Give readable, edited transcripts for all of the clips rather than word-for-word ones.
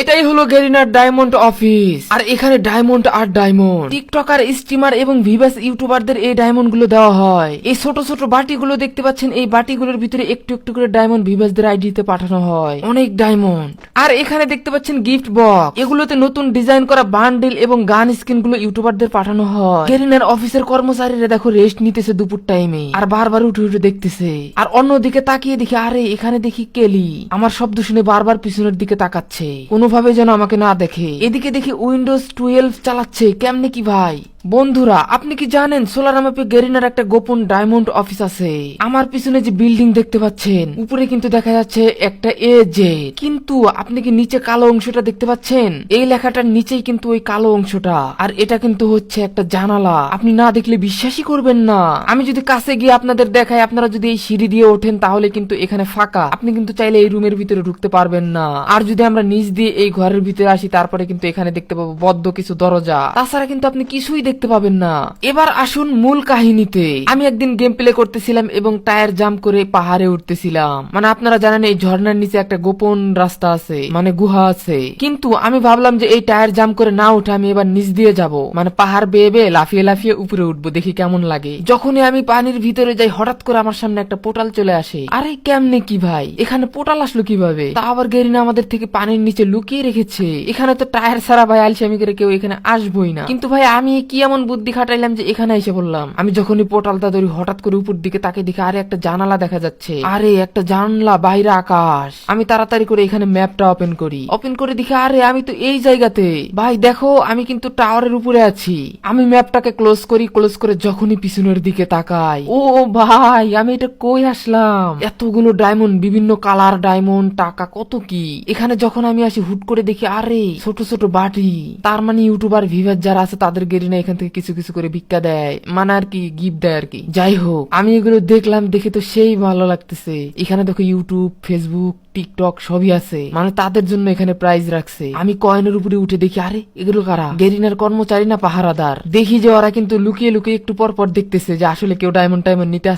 এটাই হলো গেরিনার diamond office. আর এখানে ডায়মন্ড আর ডায়মন্ড টিকটকার, স্ট্রিমার এবং ভিভাস ইউটিউবারদের এই ডায়মন্ড গুলো দেওয়া হয়। এই ছোট ছোট বাটিগুলো দেখতে পাচ্ছেন, এই বাটিগুলোর ভিতরে একটু একটু করে ডায়মন্ড ভিভাসদের আইডিতে পাঠানো হয়, অনেক ডায়মন্ড। আর এখানে দেখতে পাচ্ছেন গিফট বক্স, এগুলোতে নতুন ডিজাইন করা বান্ডেল এবং গান স্কিন গুলো ইউটিউবারদের পাঠানো হয়। গেরিনার অফিসের কর্মচারীরা দেখো রেস্ট নিতেছে দুপুর টাইমে, আর বারবার উঠে উঠে দেখতেছে। আর অন্যদিকে তাকিয়ে দেখি, আরে এখানে দেখি কেলি আমার শব্দ শুনে বারবার পিছনের দিকে তাকাচ্ছে, কোনোভাবে যেন আমাকে না দেখে। এদিকে দেখি উইন্ডোজ 12 চালাচ্ছে, কেমনে কি ভাই? বন্ধুরা, আপনি কি জানেন সোলার ম্যাপে গেরিনার একটা গোপন ডায়মন্ড অফিস আছে? আমার পিছনে যে বিল্ডিং দেখতে পাচ্ছেন, উপরে কিন্তু দেখা যাচ্ছে একটা এজে, কিন্তু আপনি কি নিচে কালো অংশটা দেখতে পাচ্ছেন? এই লেখাটার নিচেই কিন্তু ওই কালো অংশটা, আর এটা কিন্তু হচ্ছে একটা জানালা। আপনি না দেখলে বিশ্বাসই করবেন না। আমি যদি কাছে গিয়ে আপনাদের দেখাই, আপনারা যদি এই সিঁড়ি দিয়ে ওঠেন, তাহলে কিন্তু এখানে ফাঁকা, আপনি কিন্তু চাইলে এই রুমের ভিতরে ঢুকতে পারবেন না। আর যদি আমরা নিচ দিয়ে এই ঘরের ভিতরে আসি, তারপরে কিন্তু এখানে দেখতে পাবো বদ্ধ কিছু দরজা, তাছাড়া কিন্তু আপনি কিছুই দেখতে পাবেন না। এবার আসুন মূল কাহিনীতে। আমি একদিন গেম প্লে করতেছিলাম এবং টায়ার জাম্প করে পাহাড়ে উঠতেছিলাম। মানে আপনারা জানেন এই ঝর্ণার নিচে একটা গোপন রাস্তা আছে, মানে গুহা আছে। কিন্তু আমি ভাবলাম যে এই টায়ার জাম্প করে না উঠে আমি এবার নিচ দিয়ে যাব, মানে পাহাড় বেয়ে বেয়ে লাফিয়ে লাফিয়ে উপরে উঠবো, দেখি কেমন লাগে। যখনই আমি পানির ভিতরে যাই, হঠাৎ করে আমার সামনে একটা পোর্টাল চলে আসে। আরে কেমনে কি ভাই, এখানে পোর্টাল আসলো কিভাবে? তা আবার গেরিনা আমাদের থেকে পানির নিচে লুকিয়ে রেখেছে। এখানে তো টায়ার ছাড়া ভাই আলসামি করে কেউ এখানে আসবোই না। কিন্তু ভাই আমি কি এমন বুদ্ধি খাটাইলাম যে এখানে এসে বললাম। আমি যখনই পোর্টালটা ধরি, হঠাৎ করে উপর দিকে তাকে দেখি, আরে একটা জানালা দেখা যাচ্ছে, আরে একটা জানলা, বাইরে আকাশ। আমি তাড়াতাড়ি করে এখানে ম্যাপটা ওপেন করি, ওপেন করে দেখি আরে আমি তো এই জায়গাতে। ভাই দেখো, আমি কিন্তু টাওয়ারের উপরে আছি। আমি ম্যাপটাকে ক্লোজ করি, ক্লোজ করে যখনই পিছনের দিকে তাকাই, ও ভাই আমি এটা কই আসলাম? এতগুলো ডায়মন্ড, বিভিন্ন কালার ডায়মন্ড, টাকা কত কি। এখানে যখন আমি আসি, হুট করে দেখি আরে ছোট ছোট বাটি। তার মানে ইউটিউবার ভিভার যারা আছে তাদের গেরিনা এখান থেকে কিছু কিছু করে ভিক্ষা দেয়, মানে আর কি গিফট দেয় আর কি। যাই হোক, আমি এগুলো দেখলাম, দেখে তো সেই ভালো লাগতেছে। এখানে দেখো ইউটিউব, ফেসবুক, টিকটক সবই আছে, মানে তাদের জন্য এখানে প্রাইজ রাখছে। আমি কয়েনের উপরে উঠে দেখি, আরে এগুলো কারা? গেরিনার কর্মচারী না পাহারাদার? দেখি যে ওরা কিন্তু লুকিয়ে লুকিয়ে একটু পর পর দেখতেছে যে আসলে কেউ ডায়মন্ড টাইমন্ড নিতে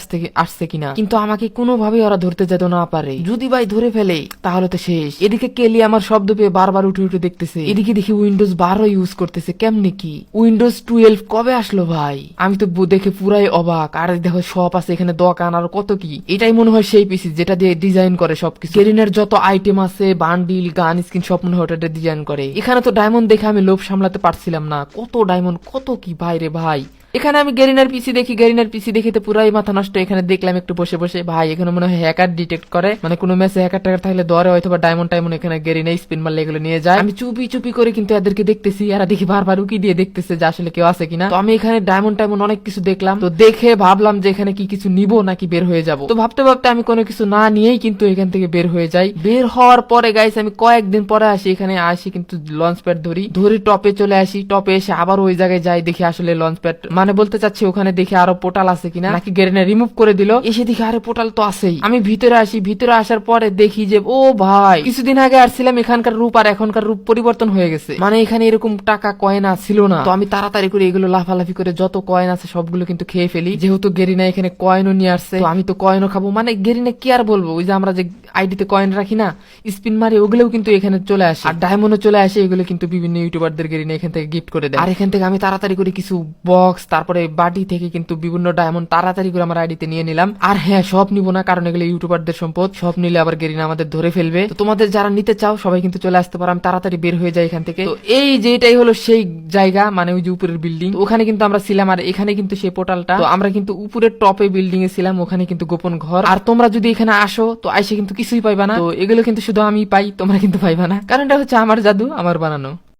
আসছে কিনা। কিন্তু আমাকে কোনোভাবে ওরা ধরতে যেত না পারে। যদি ভাই ধরে ফেলে তাহলে তো শেষ। এদিকে কেলি আমার শব্দ পেয়ে বারবার উঠে উঠে দেখতেছে। এদিকে দেখি উইন্ডোজ 12 ইউজ করতেছে, কেমনে কি? উইন্ডোজ 12 কবে আসলো ভাই? আমি তো দেখে পুরাই অবাক। আর দেখো শপ আছে এখানে, দোকান, আর কত কি। এটাই মনে হয় সেই পিসি যেটা দিয়ে ডিজাইন করে সবকিছু। গেরিনার যত আইটেম আছে, বান্ডিল, গান স্কিন, সব মনে হয় ওটা ডিজাইন করে। এখানে তো ডায়মন্ড দেখে আমি লোভ সামলাতে পারছিলাম না। কত ডায়মন্ড, কত কি ভাই রে ভাই। এখানে আমি গেরিনার পিসি দেখি, গেরিনার পিসি দেখে তো পুরাই মাথা নষ্ট। এখানে দেখলাম একটু বসে বসে, ভাই এখানে মনে হয় হ্যাকার ডিটেক্ট করে, মানে কোনো ম্যাচে হ্যাকার টাকার থাকলে ধরে হয়তো বা ডায়মন্ড টাইমন্ড এখানে গেরিনা স্পিন মারলে এগুলো নিয়ে যায়। আমি চুপি চুপি করে কিন্তু এদেরকে দেখতেছি, এরা দেখি বারবার উকি দিয়ে দেখতেছে যে আসলে কেউ আছে কিনা। তো আমি এখানে ডায়মন্ড টাইমন্ড অনেক কিছু দেখলাম, তো দেখে ভাবলাম যে এখানে কি কিছু নিবো নাকি বের হয়ে যাব। তো ভাবতে ভাবতে আমি কোনো কিছু না নিয়েই কিন্তু এখান থেকে বের হয়ে যাই। বের হওয়ার পরে গাইস আমি কয়েকদিন পরে আসি, এখানে আসি কিন্তু লঞ্চ প্যাড ধরি টপে চলে আসি। টপে এসে আবার ওই জায়গায় যাই, দেখি আসলে লঞ্চ প্যাড, মানে বলতে চাচ্ছি ওখানে দেখি আরো পোর্টাল আছে কিনা, নাকি গেরিনা রিমুভ করে দিল। এসে দেখি আরে পোর্টাল তো আছেই। আমি ভিতরে আসি, ভিতরে আসার পরে দেখি যে ও ভাই, কিছুদিন আগে আসছিলাম, এখানকার রূপ আর এখনকার রূপ পরিবর্তন হয়ে গেছে। মানে এখানে এরকম টাকা কয়েন ছিল না। তো আমি তাড়াতাড়ি করে এগুলো লাফালাফি করে যত কয়েন আছে সবগুলো কিন্তু খেয়ে ফেলি, যেহেতু গেরিনা এখানে কয়েনও নিয়ে আসছে। তো আমি তো কয়েনও খাবো, মানে গেরিনা কি আর বলবো, ওই যে আমরা যে আইডিতে কয়েন রাখি না, স্পিন মারি, ওগুলোও কিন্তু এখানে চলে আসে, আর ডায়মন্ডও চলে আসে। এগুলো কিন্তু বিভিন্ন ইউটিউবারদের গেরিনা এখান থেকে গিফট করে দেয়। আর এখান থেকে আমি তাড়াতাড়ি করে কিছু বক্স, তারপরে বাটি থেকে কিন্তু বিভিন্ন ডায়মন্ড তাড়াতাড়ি করে আমার আইডিতে নিয়ে নিলাম। আর হ্যাঁ, সব নিবো না, কারণ এগুলো ইউটিউবারদের সম্পদ, সব নিলে আবার গেরিনা আমাদের ধরে ফেলবে। তো তোমাদের যারা নিতে চাও সবাই কিন্তু চলে আসতে পারো। আমি তাড়াতাড়ি বের হয়ে যাই এখান থেকে। তো এই যে এটাই হলো সেই জায়গা, মানে ওই যে উপরের বিল্ডিং, ওখানে কিন্তু আমরা ছিলাম। আর এখানে কিন্তু সেই পোর্টালটা, তো আমরা কিন্তু উপরের টপে বিল্ডিং এ ছিলাম, ওখানে কিন্তু গোপন ঘর। আর তোমরা যদি এখানে আসো, তো আইসে কিন্তু কিছুই পাইবা না। তো এগুলো কিন্তু শুধু আমি পাই, তোমরা কিন্তু পাইবা না, কারণ এটা হচ্ছে আমার জাদু, আমার বানানো।